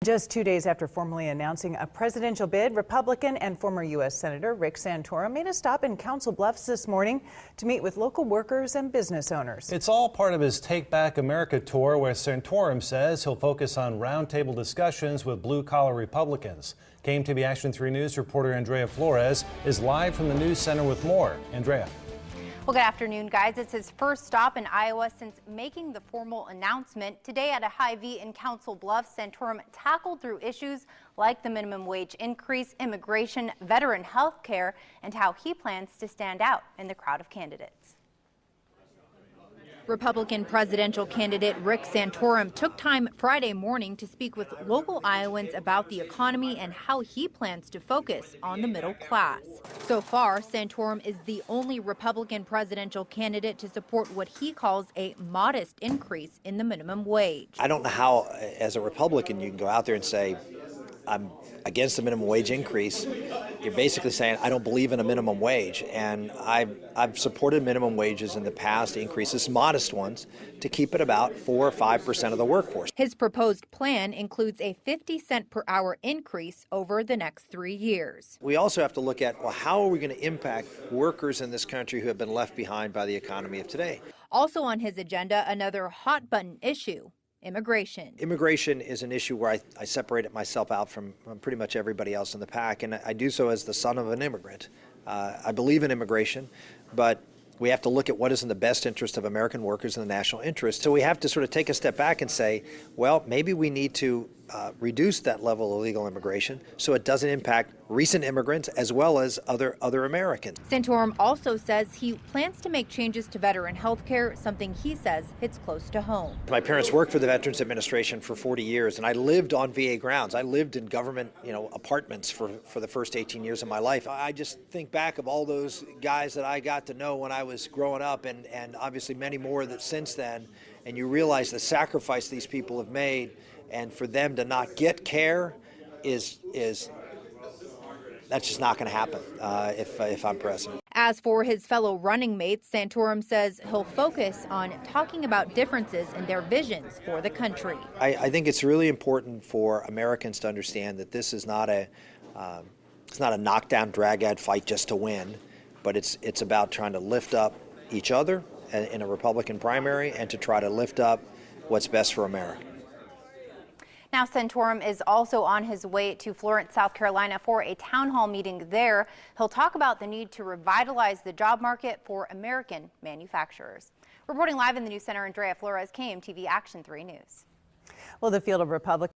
Just 2 days after formally announcing a presidential bid, Republican and former U.S. Senator Rick Santorum made a stop in Council Bluffs this morning to meet with local workers and business owners. It's all part of his Take Back America tour, where Santorum says he'll focus on roundtable discussions with blue-collar Republicans. KMTV Action 3 News reporter Andrea Flores is live from the News Center with more. Andrea. Well, good afternoon, guys. It's his first stop in Iowa since making the formal announcement. Today at a Hy-Vee in Council Bluffs, Santorum tackled through issues like the minimum wage increase, immigration, veteran health care, and how he plans to stand out in the crowd of candidates. Republican presidential candidate Rick Santorum took time Friday morning to speak with local Iowans about the economy and how he plans to focus on the middle class. So far, Santorum is the only Republican presidential candidate to support what he calls a modest increase in the minimum wage. I don't know how, as a Republican, you can go out there and say, I'm against the minimum wage increase. You're basically saying, I don't believe in a minimum wage. And I've supported minimum wages in the past, increases, modest ones, to keep it about 4 or 5% of the workforce. His proposed plan includes a 50-cent per hour increase over the next 3 years. We also have to look at, well, how are we going to impact workers in this country who have been left behind by the economy of today? Also on his agenda, another hot-button issue. Immigration. Immigration is an issue where I separated myself out from pretty much everybody else in the pack, and I do so as the son of an immigrant. I believe in immigration, but we have to look at what is in the best interest of American workers and the national interest. So we have to sort of take a step back and say, well, maybe we need to reduce that level of illegal immigration so it doesn't impact recent immigrants as well as other Americans. Santorum also says he plans to make changes to veteran health care, something he says hits close to home. My parents worked for the Veterans Administration for 40 years, and I lived on VA grounds. I lived in government, apartments for the first 18 years of my life. I just think back of all those guys that I got to know when I was growing up, and obviously many more that since then, and you realize the sacrifice these people have made, and for them to not get care is that's just not going to happen if I'm president. As for his fellow running mates, Santorum says he'll focus on talking about differences in their visions for the country. I think it's really important for Americans to understand that this is not a knockdown, drag-out fight just to win, but it's about trying to lift up each other in a Republican primary and to try to lift up what's best for America. Now, Santorum is also on his way to Florence, South Carolina for a town hall meeting there. He'll talk about the need to revitalize the job market for American manufacturers. Reporting live in the News Center, Andrea Flores, KMTV Action 3 News. Well, the field of Republicans